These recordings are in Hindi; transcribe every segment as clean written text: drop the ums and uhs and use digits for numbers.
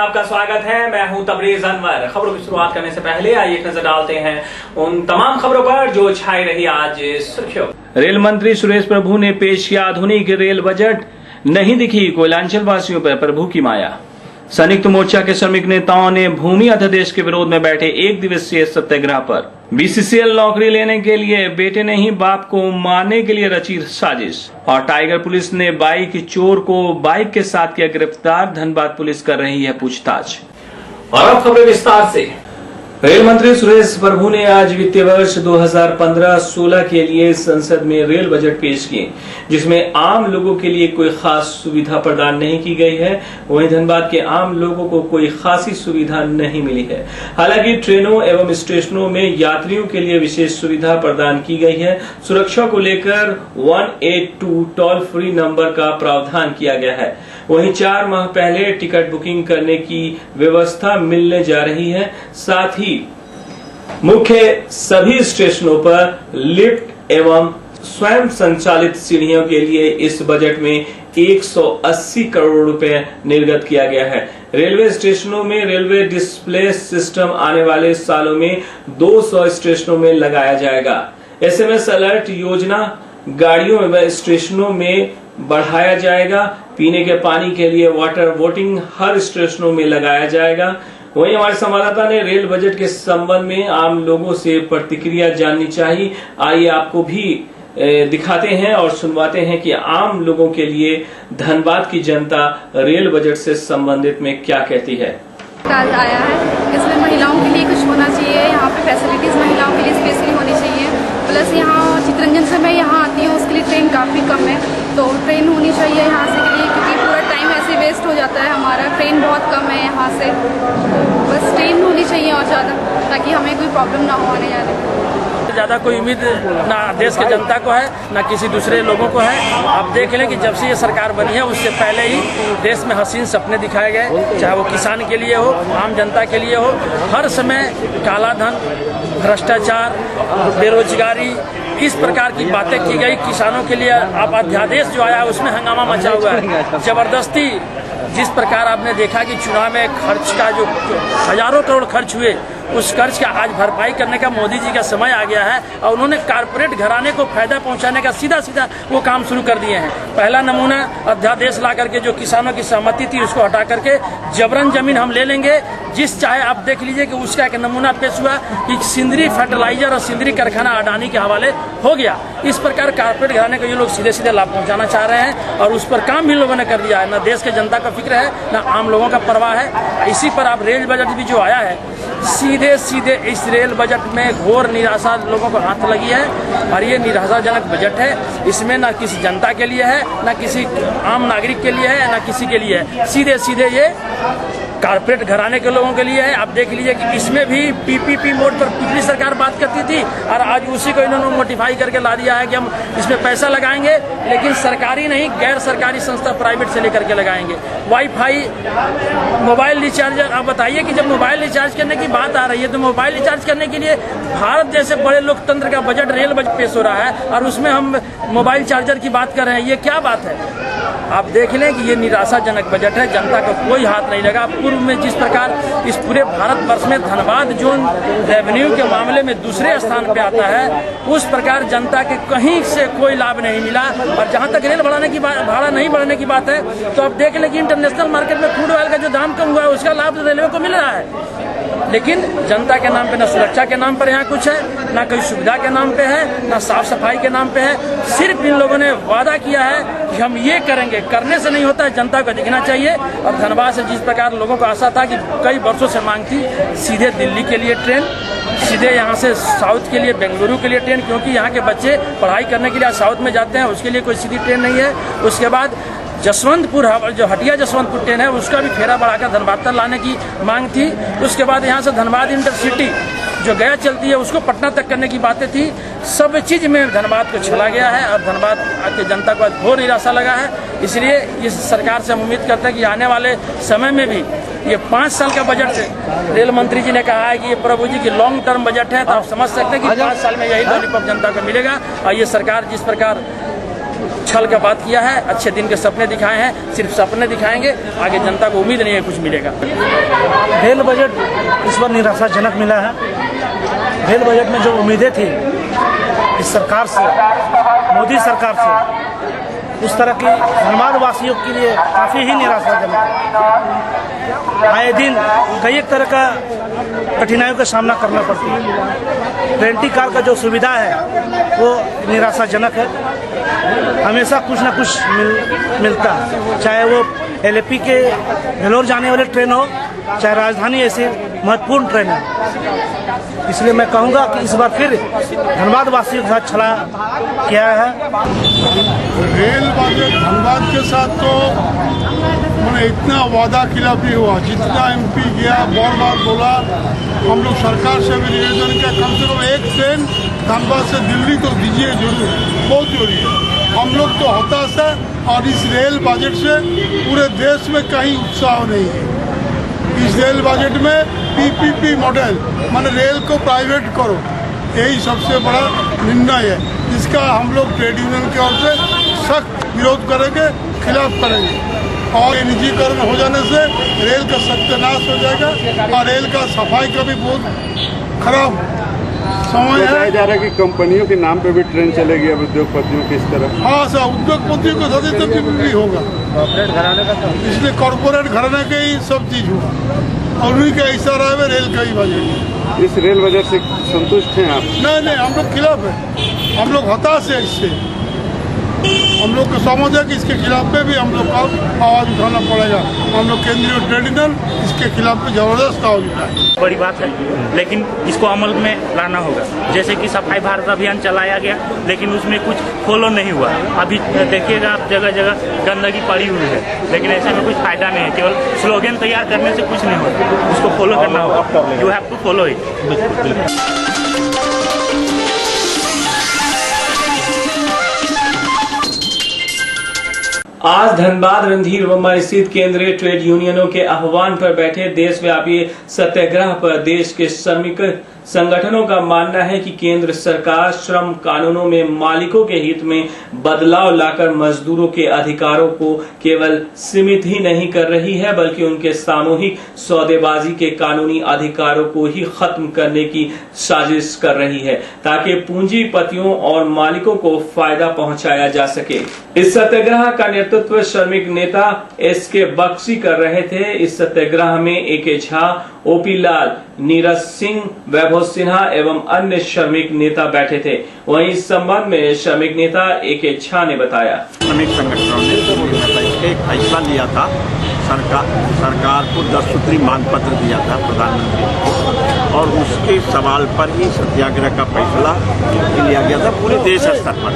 आपका स्वागत है। मैं हूं तबरेज अनवर। खबरों की शुरुआत करने से पहले आइए एक नजर डालते हैं उन तमाम खबरों पर जो छाई रही आज सुर्खियों। रेल मंत्री सुरेश प्रभु ने पेश किया आधुनिक रेल बजट, नहीं दिखी कोयलांचल वासियों पर प्रभु की माया। संयुक्त मोर्चा के श्रमिक नेताओं ने भूमि अध्यादेश के विरोध में बैठे एक दिवसीय सत्याग्रह पर। बीसीसीएल नौकरी लेने के लिए बेटे ने ही बाप को मारने के लिए रची साजिश। और टाइगर पुलिस ने बाइक चोर को बाइक के साथ किया गिरफ्तार, धनबाद पुलिस कर रही है पूछताछ। और अब खबरें विस्तार से। रेल मंत्री सुरेश प्रभु ने आज वित्तीय वर्ष 2015-16 के लिए संसद में रेल बजट पेश किए, जिसमें आम लोगों के लिए कोई खास सुविधा प्रदान नहीं की गई है। वहीं धनबाद के आम लोगों को कोई खासी सुविधा नहीं मिली है। हालांकि ट्रेनों एवं स्टेशनों में यात्रियों के लिए विशेष सुविधा प्रदान की गई है। सुरक्षा को लेकर 182 टोल फ्री नंबर का प्रावधान किया गया है। वहीं 4 माह पहले टिकट बुकिंग करने की व्यवस्था मिलने जा रही है। साथ ही मुख्य सभी स्टेशनों पर लिफ्ट एवं स्वयं संचालित सीढ़ियों के लिए इस बजट में 180 करोड़ रुपए निर्गत किया गया है। रेलवे स्टेशनों में रेलवे डिस्प्ले सिस्टम आने वाले सालों में 200 स्टेशनों में लगाया जाएगा। SMS अलर्ट योजना गाड़ियों एवं स्टेशनों में बढ़ाया जाएगा। पीने के पानी के लिए वाटर वोटिंग हर स्टेशनों में लगाया जाएगा। वहीं हमारे संवाददाता ने रेल बजट के संबंध में आम लोगों से प्रतिक्रिया जाननी चाहिए। आइए आपको भी दिखाते हैं और सुनवाते हैं कि आम लोगों के लिए धनबाद की जनता रेल बजट से संबंधित में क्या कहती है। आज आया है, इसमें महिलाओं के लिए कुछ होना चाहिए। यहाँ पे फैसिलिटीज महिलाओं के लिए स्पेशली होनी चाहिए। प्लस यहाँ चितरंजन से मैं यहाँ आती हूँ, उसके लिए ट्रेन काफ़ी कम है, तो ट्रेन होनी चाहिए यहाँ से के लिए, क्योंकि पूरा टाइम ऐसे वेस्ट हो जाता है हमारा। ट्रेन बहुत कम है यहाँ से, बस ट्रेन होनी चाहिए और ज़्यादा, ताकि हमें कोई प्रॉब्लम ना हो आने जाने में। ज़्यादा कोई उम्मीद ना देश के जनता को है ना किसी दूसरे लोगों को है। आप देख लें कि जब से ये सरकार बनी है उससे पहले ही देश में हसीन सपने दिखाए गए, चाहे वो किसान के लिए हो, आम जनता के लिए हो। हर समय काला धन, भ्रष्टाचार, बेरोजगारी, इस प्रकार की बातें की गई। किसानों के लिए आप अध्यादेश जो आया उसमें हंगामा मचा हुआ है। जबरदस्ती जिस प्रकार आपने देखा कि चुनाव में खर्च का जो हजारों करोड़ खर्च हुए, उस कर्ज का आज भरपाई करने का मोदी जी का समय आ गया है और उन्होंने कारपोरेट घराने को फायदा पहुंचाने का सीधा सीधा वो काम शुरू कर दिए हैं। पहला नमूना अध्यादेश ला करके जो किसानों की सहमति थी उसको हटा करके जबरन जमीन हम ले लेंगे, जिस चाहे आप देख लीजिए कि उसका एक नमूना पेश हुआ कि सिंदरी फर्टिलाइजर और सिंदरी कारखाना अडानी के हवाले हो गया। इस प्रकार कारपोरेट घराने को ये लोग सीधे सीधे लाभ पहुंचाना चाह रहे हैं और उस पर काम भी लोगों ने कर दिया है। न देश के जनता का फिक्र है, न आम लोगों का परवाह है। इसी पर आप रेल बजट भी जो आया है, सीधे सीधे इस रेल बजट में घोर निराशा लोगों को हाथ लगी है और ये निराशाजनक बजट है। इसमें ना किसी जनता के लिए है, ना किसी आम नागरिक के लिए है, ना किसी के लिए है। सीधे सीधे ये कारपोरेट घराने के लोगों के लिए है। आप देख लीजिए कि इसमें भी PPP मोड पर पिछली सरकार बात करती थी और आज उसी को इन्होंने मोडिफाई करके ला दिया है कि हम इसमें पैसा लगाएंगे, लेकिन सरकारी नहीं, गैर सरकारी संस्था प्राइवेट से लेकर के लगाएंगे। Wifi, mobile recharge. आप बताइए कि जब मोबाइल रिचार्ज करने की बात आ रही है तो मोबाइल रिचार्ज करने के लिए भारत जैसे बड़े लोकतंत्र का बजट रेल बजट पेश हो रहा है और उसमें हम मोबाइल चार्जर की बात कर रहे हैं। ये क्या बात है? आप देख लें कि ये निराशाजनक बजट है। जनता का कोई हाथ नहीं लगा। पूर्व में जिस प्रकार इस पूरे भारतवर्ष में धनबाद जोन रेवेन्यू के मामले में दूसरे स्थान पे आता है, उस प्रकार जनता के कहीं से कोई लाभ नहीं मिला। और जहां तक रेल भाड़ा नहीं बढ़ाने की बात है, तो आप देख लें कि इंटरनेशनल मार्केट में क्रूड ऑयल का जो दाम कम हुआ है उसका लाभ रेलवे को मिल रहा है, लेकिन जनता के नाम पे न सुरक्षा के नाम पर यहाँ कुछ है, ना कोई सुविधा के नाम पे है, ना साफ सफाई के नाम पे है। सिर्फ इन लोगों ने वादा किया है कि हम ये करेंगे, करने से नहीं होता है, जनता को दिखना चाहिए। और धनबाद से जिस प्रकार लोगों को आशा था कि कई वर्षों से मांग थी सीधे दिल्ली के लिए ट्रेन, सीधे यहाँ से साउथ के लिए बेंगलुरु के लिए ट्रेन, क्योंकि यहाँ के बच्चे पढ़ाई करने के लिए साउथ में जाते हैं, उसके लिए कोई सीधी ट्रेन नहीं है। उसके बाद जसवंतपुर जो हटिया जसवंतपुर ट्रेन है उसका भी फेरा बढ़ाकर धनबाद तक लाने की मांग थी। उसके बाद यहाँ से धनबाद इंटरसिटी जो गया चलती है उसको पटना तक करने की बातें थी। सब चीज में धनबाद को छला गया है और धनबाद की जनता को घोर निराशा लगा है। इसलिए इस सरकार से हम उम्मीद करते हैं कि आने वाले समय में भी ये 5 साल का बजट रेल मंत्री जी ने कहा है कि ये प्रभु जी की लॉन्ग टर्म बजट है, तो आप समझ सकते हैं कि 5 साल में यही लॉलीपॉप जनता को मिलेगा। और ये सरकार जिस प्रकार छल का बात किया है, अच्छे दिन के सपने दिखाए हैं, सिर्फ सपने दिखाएंगे, आगे जनता को उम्मीद नहीं है कुछ मिलेगा। रेल बजट इस बार निराशाजनक मिला है। रेल बजट में जो उम्मीदें थी इस सरकार से, मोदी सरकार से, उस तरह की धनबाद वासियों के लिए काफ़ी ही निराशाजनक है। आए दिन कई एक तरह का कठिनाइयों का सामना करना पड़ती है। रेंटी कार का जो सुविधा है वो निराशाजनक है। हमेशा कुछ ना कुछ मिलता है, चाहे वो LAP के भेलोर जाने वाले ट्रेन हो, चाहे राजधानी ऐसे महत्वपूर्ण ट्रेन है। इसलिए मैं कहूँगा कि इस बार फिर धनबाद वासियों के साथ छला किया है। रेल बजट धनबाद के साथ तो मैंने इतना वादा खिलाफी हुआ, जितना MP गया बार बोला। हम लोग सरकार से भी निवेदन किया, कम से कम एक ट्रेन धनबाद से दिल्ली तो दीजिए जरूर, बहुत जरूरी है। हम लोग तो हताश है और इस रेल बजट से पूरे देश में कहीं उत्साह नहीं है। इस रेल बजट में PPP मॉडल, माने रेल को प्राइवेट करो, यही सबसे बड़ा निर्णय है, जिसका हम लोग ट्रेड यूनियन की ओर से सख्त विरोध करेंगे, खिलाफ करेंगे। और निजीकरण हो जाने से रेल का सत्यानाश हो जाएगा और रेल का सफाई का भी बहुत खराब समय है। बताया जा रहा है कि कंपनियों के नाम पे भी ट्रेन चलेगी अब उद्योगपतियों की इस तरह। हाँ सर, उद्योगपतियों को सदी तक भी होगा, इसलिए कॉर्पोरेट घराने के ही सब चीज होगा और उन्हीं का इशारा है रेल का ही बजट। इस रेल बजट से संतुष्ट हैं आप? नहीं, हम लोग खिलाफ है, हम लोग हताश है इससे। हम लोग को समझ है कि इसके खिलाफ में भी हम लोग को आवाज़ उठाना पड़ेगा। हम लोग केंद्रीय ट्रेड यूनियन इसके खिलाफ में जबरदस्त आवाज़ उठाएंगे। बड़ी बात है, लेकिन इसको अमल में लाना होगा। जैसे कि सफाई भारत अभियान चलाया गया, लेकिन उसमें कुछ फॉलो नहीं हुआ। अभी देखिएगा आप जगह जगह गंदगी पड़ी हुई है, लेकिन ऐसे में कुछ फायदा नहीं है। केवल स्लोगन तैयार करने से कुछ नहीं होता, उसको फॉलो करना होगा। You have to follow it. आज धनबाद रणधीर वर्मा स्थित केंद्रीय ट्रेड यूनियनों के आह्वान पर बैठे देशव्यापी सत्याग्रह पर देश के श्रमिक संगठनों का मानना है कि केंद्र सरकार श्रम कानूनों में मालिकों के हित में बदलाव लाकर मजदूरों के अधिकारों को केवल सीमित ही नहीं कर रही है, बल्कि उनके सामूहिक सौदेबाजी के कानूनी अधिकारों को ही खत्म करने की साजिश कर रही है, ताकि पूंजीपतियों और मालिकों को फायदा पहुंचाया जा सके। इस सत्याग्रह का नेतृत्व श्रमिक नेता SK बख्शी कर रहे थे। इस सत्याग्रह में AK झा, OP लाल, नीरज सिंह, वैभव सिन्हा एवं अन्य श्रमिक नेता बैठे थे। वहीं इस संबंध में श्रमिक नेता AK झा ने बताया, श्रमिक संगठनों ने एक फैसला लिया था, सरकार को 10 सूत्री मांग पत्र दिया था प्रधानमंत्री को, और उसके सवाल पर ही सत्याग्रह का फैसला लिया गया था पूरे देश स्तर पर।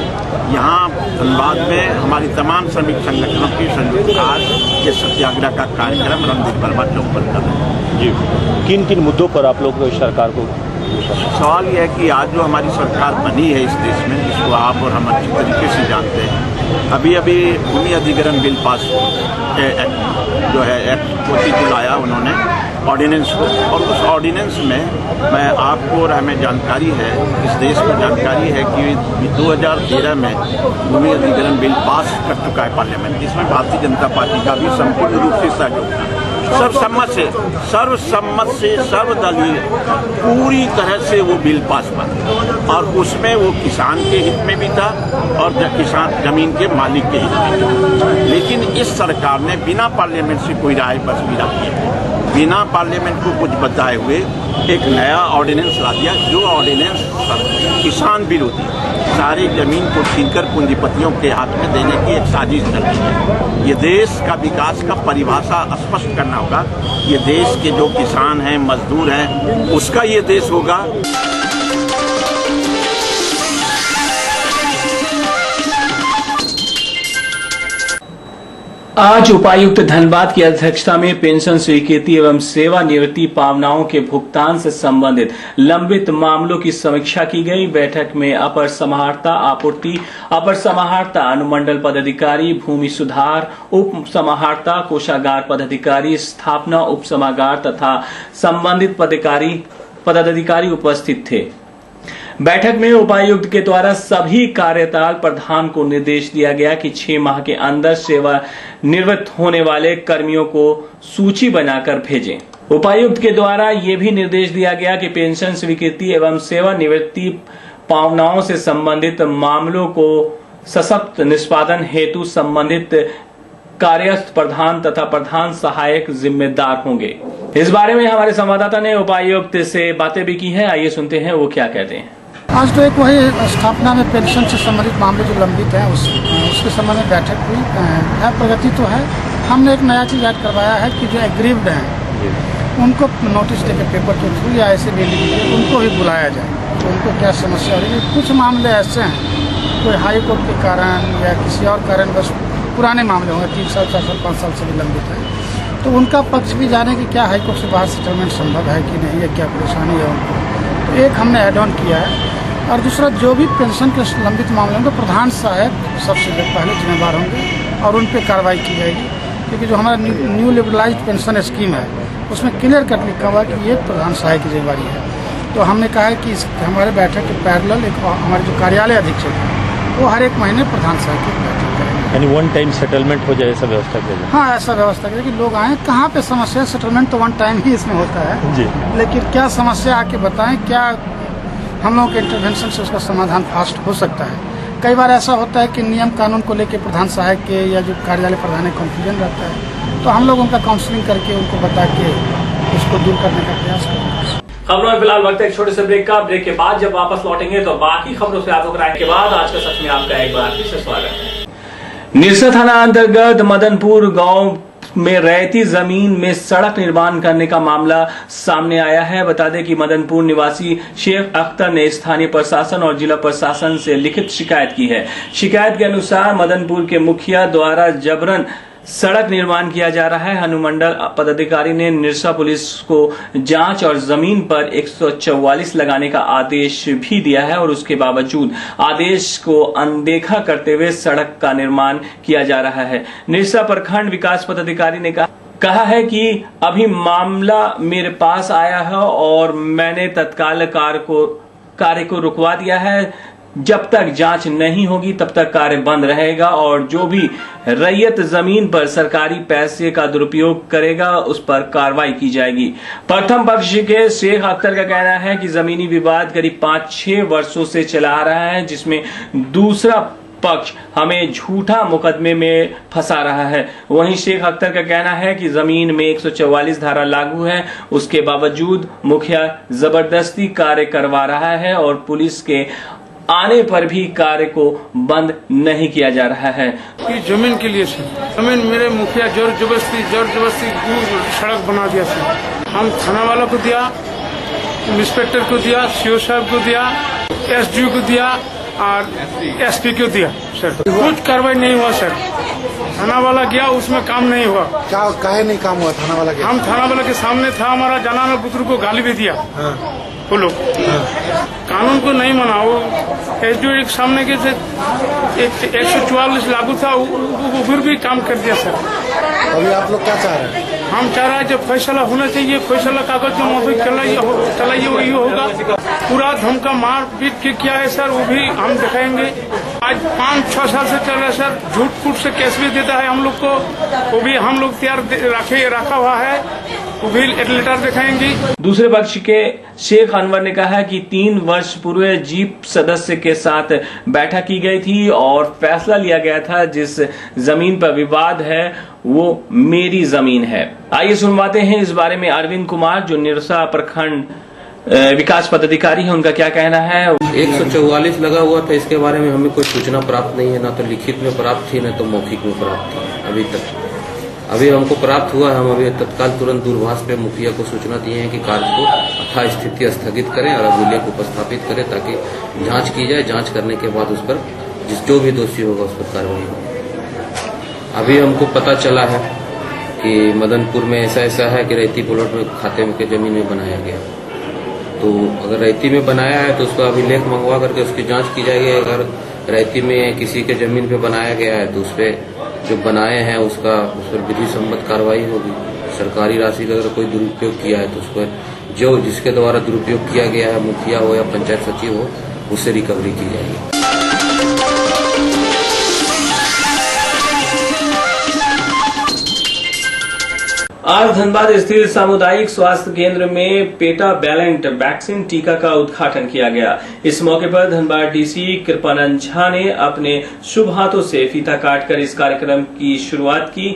यहाँ धनबाद में हमारी तमाम श्रमिक संगठनों की संयुक्त आज ये सत्याग्रह का कार्यक्रम रणधीर वर्मा चौक पर कर रहे हैं। जी, किन किन मुद्दों पर आप लोग सरकार को? सवाल यह है कि आज जो हमारी सरकार बनी है इस देश में, जिसको आप और हम अच्छी तरीके से जानते हैं, अभी भूमि अधिग्रहण बिल पास जो है एक्ट 42 लाया उन्होंने ऑर्डिनेंस को, और उस ऑर्डिनेंस में मैं आपको और हमें जानकारी है, इस देश को जानकारी है कि 2013 में भूमि अधिग्रहण बिल पास कर चुका है पार्लियामेंट, जिसमें भारतीय जनता पार्टी का भी संपूर्ण रूप से सहयोग था। सर्वसम्मत से सर्वदलीय पूरी तरह से वो बिल पास हुआ, और उसमें वो किसान के हित में भी था और किसान जमीन के मालिक के हित में भी था। लेकिन इस सरकार ने बिना पार्लियामेंट से कोई राय मशविरा किए, बिना पार्लियामेंट को कुछ बताए हुए एक नया ऑर्डिनेंस ला दिया, जो ऑर्डिनेंस किसान विरोधी, सारी जमीन को छीनकर पूंजीपतियों के हाथ में देने की एक साजिश कर रही है। ये देश का विकास का परिभाषा स्पष्ट करना होगा। ये देश के जो किसान हैं, मजदूर हैं, उसका ये देश होगा। आज उपायुक्त धनबाद की अध्यक्षता में पेंशन स्वीकृति एवं सेवानिवृत्ति पावनाओं के भुगतान से संबंधित लंबित मामलों की समीक्षा की गई। बैठक में अपर समाहर्ता आपूर्ति, अपर समाहर्ता अनुमंडल पदाधिकारी भूमि सुधार, उप समाहर्ता कोषागार पदाधिकारी स्थापना, उप समागार तथा संबंधित पदाधिकारी उपस्थित थे। बैठक में उपायुक्त के द्वारा सभी कार्यपालक प्रधान को निर्देश दिया गया कि 6 माह के अंदर सेवा निवृत्त होने वाले कर्मियों को सूची बनाकर भेजें। उपायुक्त के द्वारा ये भी निर्देश दिया गया कि पेंशन स्वीकृति एवं सेवानिवृत्ति पावनाओं से संबंधित मामलों को सशक्त निष्पादन हेतु संबंधित कार्यस्थ प्रधान तथा प्रधान सहायक जिम्मेदार होंगे। इस बारे में हमारे संवाददाता ने उपायुक्त से बातें भी की है। आइए सुनते हैं वो क्या कहते हैं। आज तो एक वही स्थापना में पेंशन से संबंधित मामले जो लंबित हैं उसके संबंध में बैठक हुई है। प्रगति तो है। हमने एक नया चीज़ ऐड करवाया है कि जो एग्रीव्ड हैं उनको नोटिस देकर पेपर के थ्रू या ऐसे भी लिखिए उनको भी बुलाया जाए तो उनको क्या समस्या हो रही है। कुछ मामले ऐसे हैं कोई हाई कोर्ट के कारण या किसी और कारण बस पुराने मामले होंगे 3 साल 4 साल 5 साल से भी लंबित है तो उनका पक्ष भी जाने कि क्या हाई कोर्ट से बाहर सेटलमेंट संभव है कि नहीं है, क्या परेशानी है उनको। तो एक हमने ऐड ऑन किया है। और दूसरा जो भी पेंशन के लंबित मामले होंगे तो प्रधान सहायक सबसे पहले जिम्मेदार होंगे और उन पर कार्रवाई की जाएगी क्योंकि जो हमारा न्यू लिबरलाइज्ड पेंशन स्कीम है उसमें क्लियर कट लिखा हुआ कि ये प्रधान सहायक की जिम्मेदारी है। तो हमने कहा है कि हमारे बैठक के पैरेलल एक हमारे जो कार्यालय अधीक्षक है वो हर एक महीने प्रधान सहायक की बैठक करेंगे। यानी 1 टाइम सेटलमेंट हो जाए ऐसा व्यवस्था करें। हाँ, ऐसा व्यवस्था करें कि लोग आए कहाँ पे समस्या। सेटलमेंट तो 1 टाइम ही इसमें होता है जी, लेकिन क्या समस्या आके बताएं, क्या हम लोगों के इंटरवेंशन से उसका समाधान फास्ट हो सकता है। कई बार ऐसा होता है कि नियम कानून को लेकर प्रधान सहायक के या जो कार्यालय प्रधान है कन्फ्यूजन रहता है तो हम लोग उनका काउंसलिंग करके उनको बता के उसको दूर करने का प्रयास करेंगे। खबरों में फिलहाल वक्त है एक छोटे से ब्रेक का। ब्रेक के बाद जब वापस लौटेंगे तो बाकी खबरों से आपको कराने के बाद आज का सच में आपका एक बार फिर से स्वागत है। निरसा थाना अंतर्गत मदनपुर गांव में रहती जमीन में सड़क निर्माण करने का मामला सामने आया है। बता दें कि मदनपुर निवासी शेख अख्तर ने स्थानीय प्रशासन और जिला प्रशासन से लिखित शिकायत की है। शिकायत के अनुसार मदनपुर के मुखिया द्वारा जबरन सड़क निर्माण किया जा रहा है। अनुमंडल पदाधिकारी ने निरसा पुलिस को जांच और जमीन पर 144 लगाने का आदेश भी दिया है और उसके बावजूद आदेश को अनदेखा करते हुए सड़क का निर्माण किया जा रहा है। निरसा प्रखंड विकास पदाधिकारी ने कहा है कि अभी मामला मेरे पास आया है और मैंने तत्काल कार्य को रुकवा दिया है। जब तक जांच नहीं होगी तब तक कार्य बंद रहेगा और जो भी रैयत जमीन पर सरकारी पैसे का दुरुपयोग करेगा उस पर कार्रवाई की जाएगी। प्रथम पक्ष के शेख अख्तर का कहना है कि जमीनी विवाद करीब 5-6 वर्षों से चला आ रहा है जिसमें दूसरा पक्ष हमें झूठा मुकदमे में फंसा रहा है। वहीं शेख अख्तर का कहना है कि जमीन में 144 धारा लागू है, उसके बावजूद मुखिया जबरदस्ती कार्य करवा रहा है और पुलिस के आने पर भी कार्य को बंद नहीं किया जा रहा है। जमीन के लिए जमीन मेरे मुखिया जोर जबरदस्ती सड़क बना दिया सर। हम थाना वालों को दिया, इंस्पेक्टर को दिया, सीओ साहब को दिया, एसडीओ को दिया और एसपी को दिया सर। कुछ कार्रवाई नहीं हुआ सर। थाना वाला गया उसमें काम नहीं हुआ। क्या काहे नहीं काम हुआ? थाना वाला गया, हम थाना वाला के सामने था, हमारा जनाना पुत्र को गाली भी दिया। वो लोग कानून को नहीं माना। वो एसडीओ एक सामने के 144 लागू था वो फिर भी काम कर दिया सर। अभी आप लोग क्या चाह रहे हैं? हम चाह रहे हैं जब फैसला होना चाहिए, फैसला कागज जो माफिक चलाइए वही होगा। पूरा धमका मार पीट के किया है सर, वो भी हम दिखाएंगे। आज 5-6 साल से चल रहा है सर। झूठ फूट से केस भी देता है हम लोग को, वो भी हम लोग तैयार रखा हुआ है, वो भी लेटर दिखाएंगे। दूसरे पक्ष के शेख अनवर ने कहा कि 3 वर्ष पूर्व जीप सदस्य के साथ बैठक की गई थी और फैसला लिया गया था जिस जमीन पर विवाद है वो मेरी जमीन है। आइए सुनवाते हैं इस बारे में अरविंद कुमार जो निरसा प्रखंड विकास पदाधिकारी है, उनका क्या कहना है। 144 लगा हुआ था, इसके बारे में हमें कोई सूचना प्राप्त नहीं है, ना तो लिखित में प्राप्त थी न तो मौखिक में प्राप्त थी अभी तक। अभी हमको प्राप्त हुआ है, हम अभी तत्काल तुरंत दूरभाष पे मुखिया को सूचना दिए हैं कि कार्य को यथास्थिति स्थगित करें और अभिलेख उपस्थापित करें ताकि जांच की जाए। जांच करने के बाद उस पर जो भी दोषी होगा उस पर कार्रवाई होगी। अभी हमको पता चला है कि मदनपुर में ऐसा है कि रैती प्लॉट में खाते में के जमीन में बनाया गया। तो अगर रैती में बनाया है तो उसका अभिलेख मंगवा करके उसकी जांच की जाएगी। अगर रैती में किसी के जमीन पे बनाया गया है तो उस पर जो बनाए हैं उस पर विधि सम्मत कार्रवाई होगी। सरकारी राशि का अगर कोई दुरुपयोग किया है तो उस पर जो जिसके द्वारा दुरुपयोग किया गया है, मुखिया हो या पंचायत सचिव हो, उससे रिकवरी की जाएगी। आज धनबाद स्थित सामुदायिक स्वास्थ्य केंद्र में पेटाबैलेंट वैक्सीन टीका का उद्घाटन किया गया। इस मौके पर धनबाद डीसी कृपानंद झा ने अपने शुभ हाथों से फीता काटकर इस कार्यक्रम की शुरुआत की।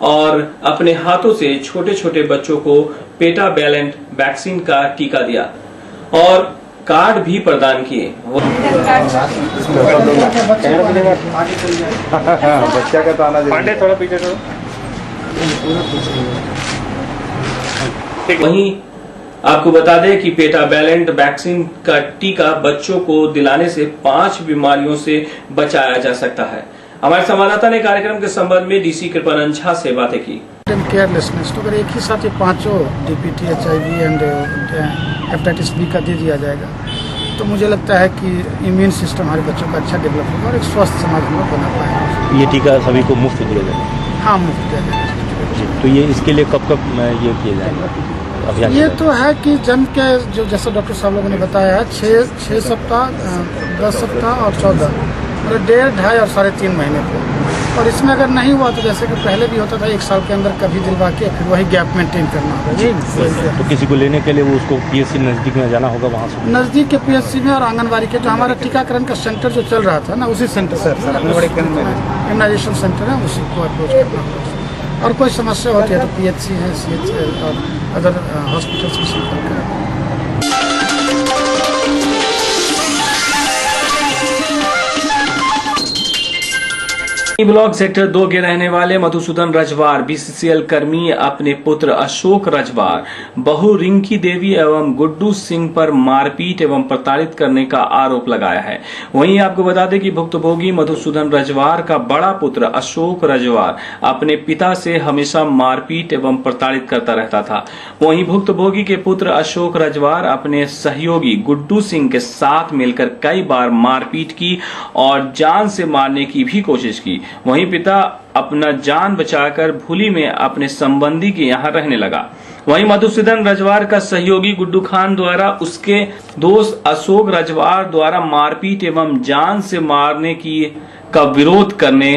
और अपने हाथों से छोटे छोटे बच्चों को पेटाबैलेंट वैक्सीन का टीका दिया और कार्ड भी प्रदान किए। बच्चा का ताना थोड़ा पीछे वहीं आपको बता दें कि पेटाबैलेंट वैक्सीन का टीका बच्चों को दिलाने से 5 बीमारियों से बचाया जा सकता है। हमारे संवाददाता ने कार्यक्रम के संबंध में डीसी कृपानंद झा से बातें की। केयरलेसनेस तो अगर एक ही साथ ये 5 DPT, HIV and hepatitis B का दे दिया जाएगा तो मुझे लगता है कि इम्यून सिस्टम हमारे बच्चों का अच्छा डेवलप होगा और एक स्वस्थ समाज हम लोग बना पाएंगे। ये टीका सभी को मुफ्त दिया जाएगा? हाँ, मुफ्त दिया जाएगा। तो ये इसके लिए कब ये किया जाएगा? ये तो है कि जन्म के जो जैसे डॉक्टर साहब लोगों ने बताया है 6 सप्ताह, 10 सप्ताह और 14, मतलब 1.5, 2.5 और 3.5 महीने को। और इसमें अगर नहीं हुआ तो जैसे कि पहले भी होता था 1 साल के अंदर कभी दिलवा के फिर वही गैप मेंटेन करना होगा। तो किसी को लेने के लिए वो उसको PSC नजदीक में जाना होगा, वहाँ से नजदीक के PSC में और आंगनबाड़ी के जो हमारा टीकाकरण का सेंटर जो चल रहा था ना, उसी सेंटर इम्यूनाइजेशन सेंटर है, उसी को अप्रोच करना होगा। और कोई समस्या होती है तो PHC है, CH और अदर हॉस्पिटल्स की संपर्क करें। ब्लॉक सेक्टर 2 के रहने वाले मधुसूदन रजवार BCCL कर्मी अपने पुत्र अशोक रजवार, बहू रिंकी देवी एवं गुड्डू सिंह पर मारपीट एवं प्रताड़ित करने का आरोप लगाया है। वहीं आपको बता दें कि भुक्तभोगी मधुसूदन रजवार का बड़ा पुत्र अशोक रजवार अपने पिता से हमेशा मारपीट एवं प्रताड़ित करता रहता था। वहीं भुक्तभोगी के पुत्र अशोक रजवार अपने सहयोगी गुड्डू सिंह के साथ मिलकर कई बार मारपीट की और जान से मारने की भी कोशिश की। वहीं पिता अपना जान बचाकर भूली में अपने संबंधी के यहाँ रहने लगा। वहीं मधुसूदन रजवार का सहयोगी गुड्डू खान द्वारा उसके दोस्त अशोक रजवार द्वारा मारपीट एवं जान से मारने का विरोध करने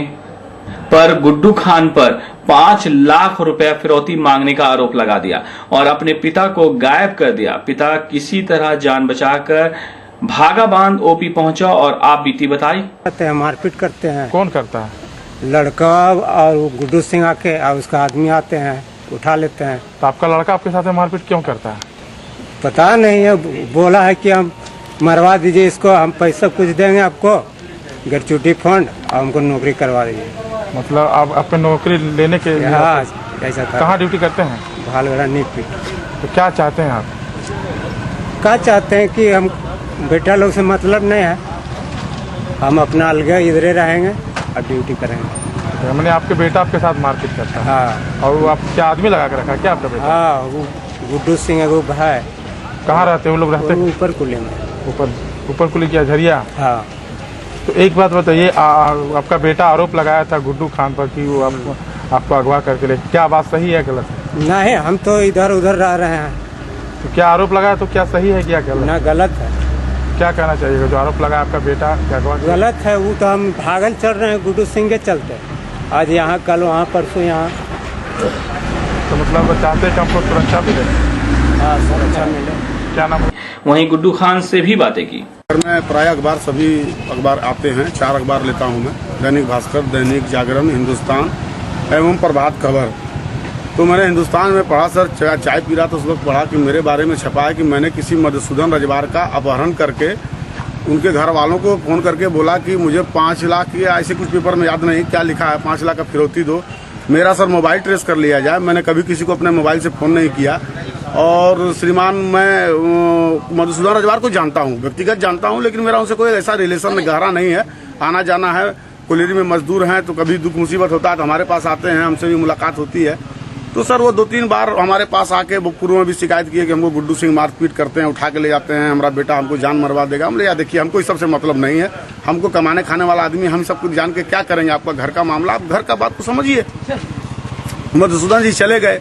पर गुड्डू खान पर 5 लाख रुपए फिरौती मांगने का आरोप लगा दिया और अपने पिता को गायब कर दिया। पिता किसी तरह जान बचाकर भागा बांध ओपी पहुंचा और आप बीती बताई। मारपीट करते हैं। कौन करता है? लड़का और गुड्डू सिंह आके और उसका आदमी आते हैं, उठा लेते हैं। तो आपका लड़का आपके साथ मारपीट क्यों करता है? पता नहीं है, बोला है कि हम मरवा दीजिए इसको, हम पैसा कुछ देंगे आपको, ग्रेच्युटी फंड, और हमको नौकरी करवा दीजिए। मतलब आप अपने नौकरी लेने के लिए? हाँ, ऐसा था। कहाँ ड्यूटी करते हैं? भालगढ़ा नीपी। तो क्या चाहते हैं आप? क्या चाहते हैं कि हम बेटा लोग से मतलब नहीं है, हम अपना अलग इधर रहेंगे और ड्यूटी करेंगे। मैंने आपके बेटा आपके साथ मारपीट करता है? हाँ। और वो आप क्या आदमी लगा कर रखा है क्या आपका बेटा? हाँ, वो गुड्डू सिंह वो है। कहाँ रहते हैं वो लोग? रहते ऊपर कुली में। ऊपर कुली क्या झरिया? हाँ। तो एक बात बताइए, आपका बेटा आरोप लगाया था गुड्डू खान पर कि वो आपको अगवा करके ले, क्या बात सही है गलत? नहीं, हम तो इधर उधर रह रहे हैं। तो क्या आरोप लगाया तो क्या सही है क्या गलत? ना, गलत है। क्या कहना चाहिए जो आरोप लगाया आपका बेटा क्या गलत है? वो तो हम भागल चल रहे हैं गुड्डू सिंह के चलते, आज यहाँ कल वहाँ परसों यहाँ। तो मतलब चाहते हैं कि हमको सुरक्षा मिले? हाँ, सुरक्षा मिले। क्या नाम है? वहीं गुड्डू खान से भी बातें की। मैं प्राय अखबार, सभी अखबार आते हैं, 4 अखबार लेता हूँ मैं, दैनिक भास्कर, दैनिक जागरण, हिंदुस्तान एवं प्रभात खबर। तो मैंने हिंदुस्तान में पढ़ा सर, चाय पी रहा था उस वक्त पढ़ा कि मेरे बारे में छपा है कि मैंने किसी मधुसूदन रजवार का अपहरण करके उनके घर वालों को फ़ोन करके बोला कि मुझे 5 लाख या ऐसे कुछ पेपर में याद नहीं क्या लिखा है, 5 लाख का फिरौती दो, मेरा सर मोबाइल ट्रेस कर लिया जाए। मैंने कभी किसी को अपने मोबाइल से फ़ोन नहीं किया। और श्रीमान, मैं मधुसूदन रजवार को जानता हूँ, व्यक्तिगत जानता हूँ, लेकिन मेरा उनसे कोई ऐसा रिलेशन गहरा नहीं है। आना जाना है, कोयलेरी में मजदूर हैं तो कभी दुख मुसीबत होता है तो हमारे पास आते हैं, हमसे भी मुलाकात होती है। तो सर वो 2-3 बार हमारे पास आके वो पूर्व में भी शिकायत की है कि हमको गुड्डू सिंह मारपीट करते हैं, उठा के ले जाते हैं, हमारा बेटा हमको जान मरवा देगा। हम ले या देखिए हमको इस सबसे मतलब नहीं है, हमको कमाने खाने वाला आदमी, हम सब कुछ जान के क्या करेंगे, आपका घर का मामला, आप घर का बात को समझिए। मधुसूदन जी चले गए,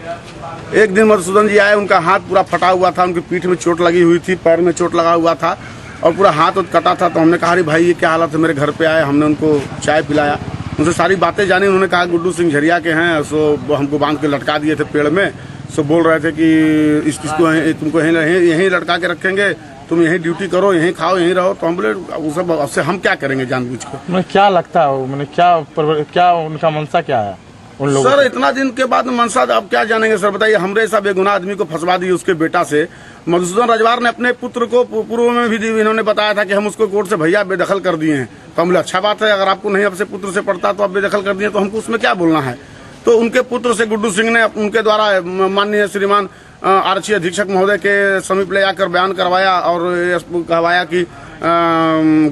एक दिन मधुसूदन जी आए, उनका हाथ पूरा फटा हुआ था, उनकी पीठ में चोट लगी हुई थी, पैर में चोट लगा हुआ था और पूरा हाथ कटा था। तो हमने कहा अरे भाई ये क्या हालत है, मेरे घर पे आए, हमने उनको चाय पिलाया, उनसे सारी बातें जानी। उन्होंने कहा गुड्डू सिंह झरिया के हैं, सो हमको बांध के लटका दिए थे पेड़ में, सो बोल रहे थे कि इसको तुमको यहीं लटका के रखेंगे, तुम यहीं ड्यूटी करो, यहीं खाओ, यहीं रहो। तो हम बोले उस सब उससे हम क्या करेंगे जानबूझ के। मैंने क्या लगता है मैंने क्या उनका मनसा क्या है उन लोगों? सर इतना दिन के बाद मनसा अब क्या जानेंगे सर, बताइए। हमरे ऐसा बेगुनाह आदमी को फंसवा दिए उसके बेटा से। मधुसूदन रजवार ने अपने पुत्र को पूर्व में भी इन्होंने बताया था कि हम उसको कोर्ट से भैया बेदखल कर दिए हैं। तो हम बोले अच्छा बात है, अगर आपको नहीं अपने पुत्र से पड़ता तो आप बेदखल कर दिए, तो हमको उसमें क्या बोलना है। तो उनके पुत्र से गुड्डू सिंह ने उनके द्वारा माननीय श्रीमान आरक्षी अधीक्षक महोदय के समीप ले जाकर बयान करवाया और कहवाया कि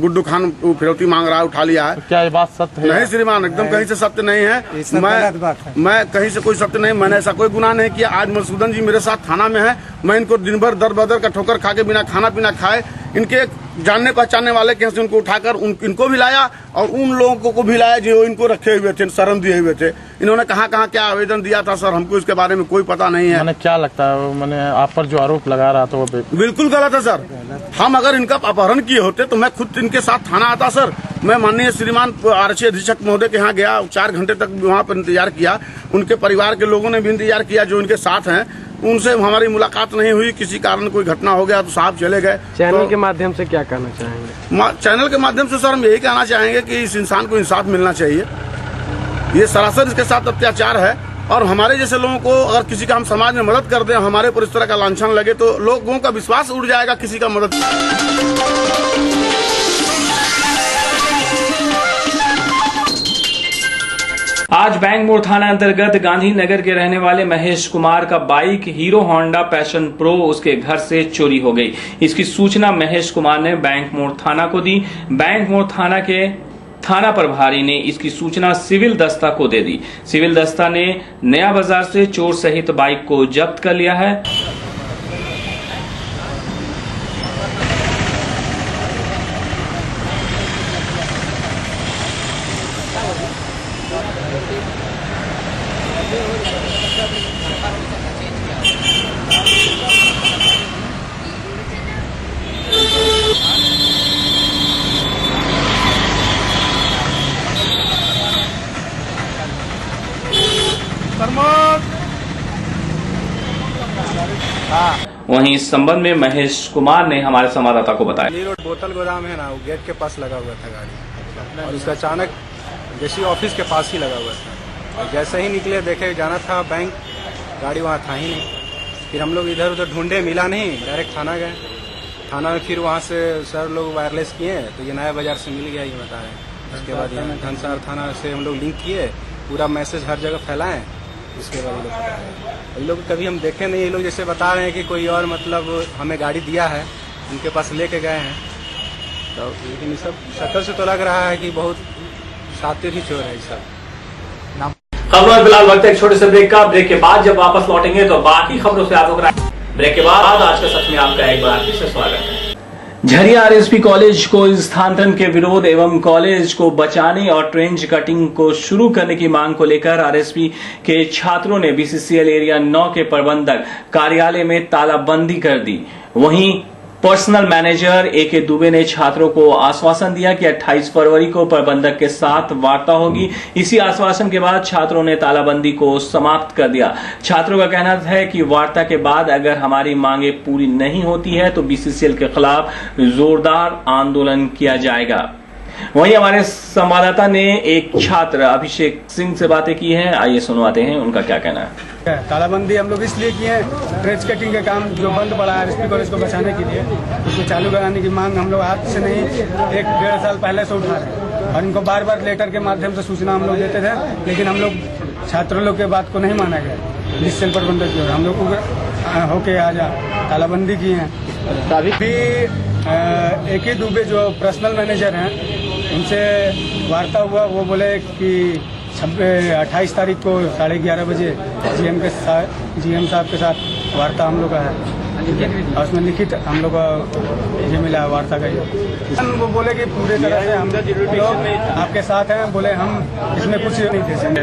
गुड्डू खान फिरौती मांग रहा है, उठा लिया है। क्या ये बात सत्य है? नहीं श्रीमान, एकदम कहीं से सत्य नहीं है। मैं कहीं से कोई सत्य नहीं, मैंने ऐसा कोई गुनाह नहीं किया। आज मधुसूदन जी मेरे साथ थाना में है, मैं इनको दिन भर दर बदर का ठोकर खा के बिना खाना पीना खाए इनके जानने पहचानने वाले के से उनको उठाकर इनको भी लाया और उन लोगों को भी लाया जो इनको रखे हुए थे, शरण दिए हुए थे। इन्होंने कहाँ क्या आवेदन दिया था सर, हमको इसके बारे में कोई पता नहीं है। मैंने क्या लगता है मैंने आप पर जो आरोप लगा रहा था वो बिल्कुल गलत है सर। हम अगर इनका अपहरण किए होते तो मैं खुद इनके साथ थाना आता सर। मैं माननीय श्रीमान आरक्षी अधीक्षक महोदय के यहाँ गया, 4 घंटे तक वहाँ पर इंतजार किया, उनके परिवार के लोगों ने भी इंतजार किया जो इनके साथ हैं, उनसे हमारी मुलाकात नहीं हुई। किसी कारण कोई घटना हो गया तो साहब चले गए। चैनल के माध्यम से क्या कहना चाहेंगे? चैनल के माध्यम से सर हम यही कहना चाहेंगे कि इस इंसान को इंसाफ मिलना चाहिए। ये सरासर इसके साथ अत्याचार है और हमारे जैसे लोगों को अगर किसी का हम समाज में मदद कर दें, हमारे पर इस तरह का लांछन लगे तो लोगों का विश्वास उड़ जाएगा किसी का मदद। आज बैंक मोड़ थाना अंतर्गत गांधीनगर के रहने वाले महेश कुमार का bike hero Honda passion pro उसके घर से चोरी हो गई। इसकी सूचना महेश कुमार ने बैंक मोड़ थाना को दी। बैंक मोड़ थाना के थाना प्रभारी ने इसकी सूचना सिविल दस्ता को दे दी। सिविल दस्ता ने नया बाजार से चोर सहित बाइक को जब्त कर लिया है। वहीं इस संबंध में महेश कुमार ने हमारे संवाददाता को बताया। रोड बोतल गोदाम है ना, वो गेट के पास लगा हुआ था गाड़ी और उसका अचानक जैसे ऑफिस के पास ही लगा हुआ था और जैसे ही निकले देखे जाना था बैंक, गाड़ी वहाँ था ही नहीं। फिर हम लोग इधर उधर ढूंढे, मिला नहीं, डायरेक्ट थाना गए। थाना में फिर वहाँ से सर लोग वायरलेस किए तो ये नया बाजार से मिल गया, ये बता रहे। उसके बाद यहाँ घनसार थाना से हम लोग लिंक किए, पूरा मैसेज हर जगह फैलाएं। उसके बाद ये लोग बता रहे हैं, ये लोग कभी हम देखे नहीं। ये लोग जैसे बता रहे हैं कि कोई और मतलब हमें गाड़ी दिया है, उनके पास लेके गए हैं। तो लेकिन सब शक्ल से तो लग रहा है कि बहुत शातिर ही चोर है ये सब। खबरों फिलहाल वक्त एक छोटे से ब्रेक का। ब्रेक के बाद जब वापस लौटेंगे तो बाकी खबरों से आपको ब्रेक के बाद आज के सच में आपका एक बार फिर से स्वागत है। झरिया आरएसपी कॉलेज को स्थानांतरण के विरोध एवं कॉलेज को बचाने और ट्रेंच कटिंग को शुरू करने की मांग को लेकर आरएसपी के छात्रों ने बीसीसीएल एरिया 9 के प्रबंधक कार्यालय में तालाबंदी कर दी। वहीं पर्सनल मैनेजर ए.के. दुबे ने छात्रों को आश्वासन दिया कि 28 फरवरी को प्रबंधक के साथ वार्ता होगी। इसी आश्वासन के बाद छात्रों ने तालाबंदी को समाप्त कर दिया। छात्रों का कहना है कि वार्ता के बाद अगर हमारी मांगे पूरी नहीं होती है तो बीसीसीएल के खिलाफ जोरदार आंदोलन किया जाएगा। वहीं हमारे संवाददाता ने एक छात्र अभिषेक सिंह से बातें की हैं, आइए सुनवाते हैं उनका क्या कहना है। तालाबंदी हम लोग इसलिए किए हैं, ट्रेंच कटिंग का काम जो बंद पड़ा है आरएसपी कॉलेज को बचाने के लिए, उसको चालू कराने की मांग हम लोग आज से नहीं 1-1.5 साल पहले से उठा रहे हैं और इनको बार बार लेटर के माध्यम से सूचना हम लोग देते थे, लेकिन हम लोग छात्रों लोग के बात को नहीं माना गया। जिस प्रबंधक की हम लोग को होके आज तालाबंदी की है। अभी भी ए.के. दुबे जो पर्सनल मैनेजर हैं उनसे वार्ता हुआ, वो बोले कि 28 तारीख को 11:30 बजे GM साहब के साथ वार्ता हम लोग का है और उसमें लिखित हम लोग को ये मिला वार्ता का वो बोले कि पूरे तरह से हम लोग आपके साथ हैं, बोले हम इसमें कुछ नहीं दे सकते।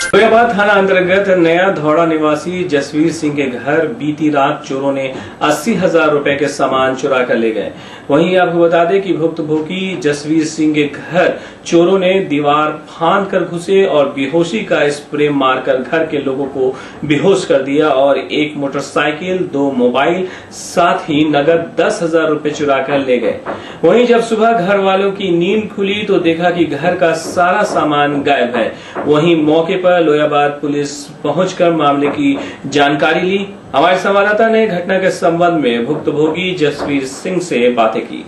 लोहियाबाद थाना अंतर्गत नया धौड़ा निवासी जसवीर सिंह के घर बीती रात चोरों ने 80,000 रुपए के सामान चुरा कर ले गए। वहीं आपको बता दें कि भुक्तभोगी जसवीर सिंह के घर चोरों ने दीवार फांद कर घुसे और बेहोशी का स्प्रे मारकर घर के लोगों को बेहोश कर दिया और एक मोटरसाइकिल, 2 मोबाइल साथ ही नगद 10,000 रुपए चुरा कर ले गए। वहीं जब सुबह घर वालों की नींद खुली तो देखा कि घर का सारा सामान गायब है। वहीं मौके पर लोहियाबाद पुलिस पहुंचकर मामले की जानकारी ली। हमारे संवाददाता ने घटना के संबंध में भुक्तभोगी जसवीर सिंह से बातें की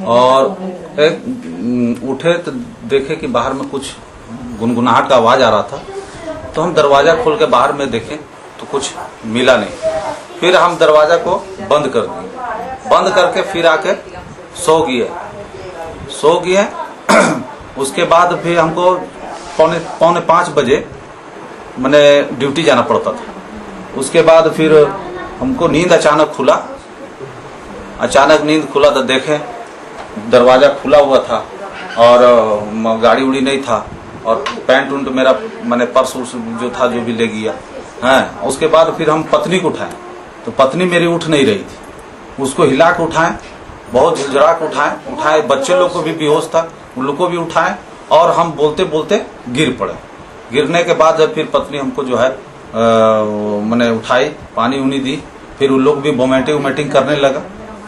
और एक उठे तो देखे कि बाहर में कुछ गुनगुनाहट का आवाज आ रहा था, तो हम दरवाजा खोल के बाहर में देखें तो कुछ मिला नहीं। फिर हम दरवाजा को बंद कर दिए, बंद करके फिर आके सो गए। उसके बाद फिर हमको पौने 5 बजे मैंने ड्यूटी जाना पड़ता था। उसके बाद फिर हमको नींद अचानक खुला तो देखे दरवाजा खुला हुआ था और गाड़ी उड़ी नहीं था और पैंट उंट मेरा मैंने पर्स जो था जो भी ले गया है। उसके बाद फिर हम पत्नी को उठाए तो पत्नी मेरी उठ नहीं रही थी, उसको हिला के उठाए, बहुत झुंझुरा के उठाए। बच्चे लोग को भी बेहोश था, उन लोग को भी उठाए और हम बोलते बोलते गिर पड़े। गिरने के बाद फिर पत्नी हमको जो है मैंने उठाई, पानी उनी दी, फिर उन लोग भी वोमिटिंग करने लगा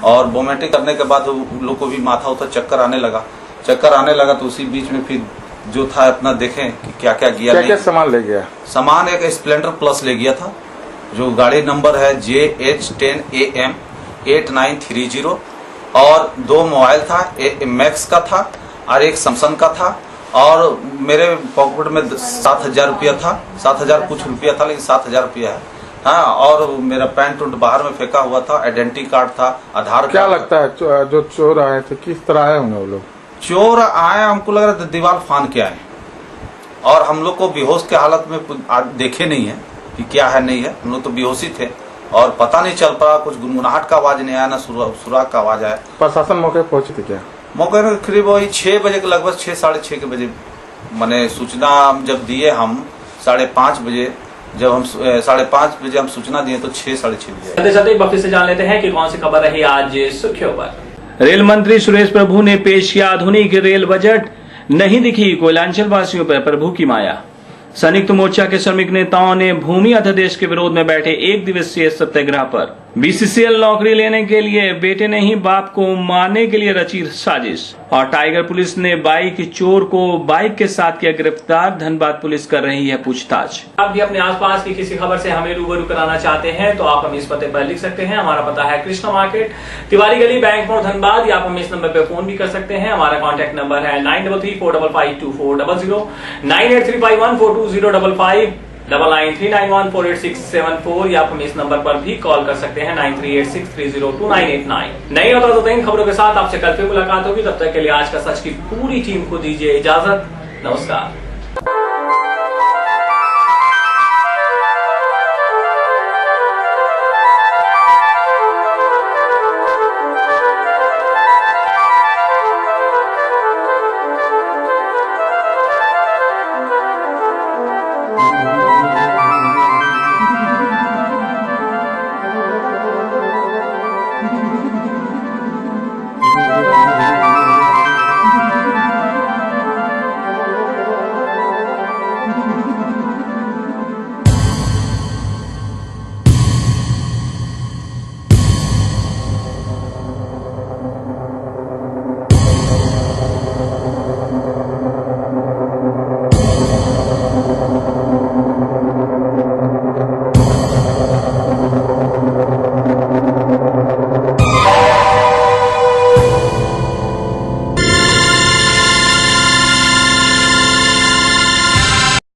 और वोमिटिंग करने के बाद उन लोग को भी माथा उतर चक्कर आने लगा। तो उसी बीच में फिर जो था अपना देखें कि क्या क्या गया, क्या सामान ले गया। सामान एक स्प्लेंडर प्लस ले गया था जो गाड़ी नंबर है JH10AM 8930 और 2 मोबाइल था, एक मैक्स का था और एक सैमसंग का था और मेरे पॉकेट में 7,000 रुपया था, 7,000 कुछ रुपया था, लेकिन 7,000 रुपया है। हाँ, और मेरा पैंट उंट बाहर में फेंका हुआ था, आइडेंटिटी कार्ड था, आधार कार्ड। क्या लगता है जो चोर आए थे किस तरह आए होंगे वो लोग? चोर आए हमको लग रहा था दीवार फांद के आए और हम लोग को बेहोश के हालत में देखे नहीं है कि क्या है नहीं है। हम लोग तो बेहोशी थे और पता नहीं चल पा, कुछ गुनगुनाहट का आवाज नहीं आया ना सुराग का आवाज आया। प्रशासन मौके पहुंची थी क्या? मौके में करीब वही 6 बजे के लगभग 6 साढ़े 6 के बजे मैंने सूचना जब दिए हम 5:30 बजे, जब हम 5:30 बजे हम सूचना दिए तो 6 साढ़े 6 बजे। चलते एक बार से जान लेते हैं कि कौन सी खबर रही आज सुर्खियों पर। रेल मंत्री सुरेश प्रभु ने पेश किया आधुनिक रेल बजट, नहीं दिखी कोयलांचल वासियों पर प्रभु की माया। संयुक्त मोर्चा के श्रमिक नेताओं ने भूमि अध्यादेश के विरोध में बैठे 1 दिवसीय सत्याग्रह पर। BCCL नौकरी लेने के लिए बेटे ने ही बाप को मारने के लिए रची साजिश। और टाइगर पुलिस ने बाइक चोर को बाइक के साथ किया गिरफ्तार, धनबाद पुलिस कर रही है पूछताछ। आप भी अपने आसपास की किसी खबर से हमें रूबरू कराना चाहते हैं तो आप हमें इस पते पर लिख सकते हैं। हमारा पता है कृष्णा मार्केट, तिवारी गली, बैंक मोड़, धनबाद। या आप हमें इस नंबर पर फोन भी कर सकते हैं। हमारा कॉन्टैक्ट नंबर है 9334552400, 9835142055, 9939148674। या आप हमें इस नंबर पर भी कॉल कर सकते हैं 9386302989। नई और ताज़ा खबरों के साथ आपसे कल फिर मुलाकात होगी। तब तक के लिए आज का सच की पूरी टीम को दीजिए इजाजत। नमस्कार।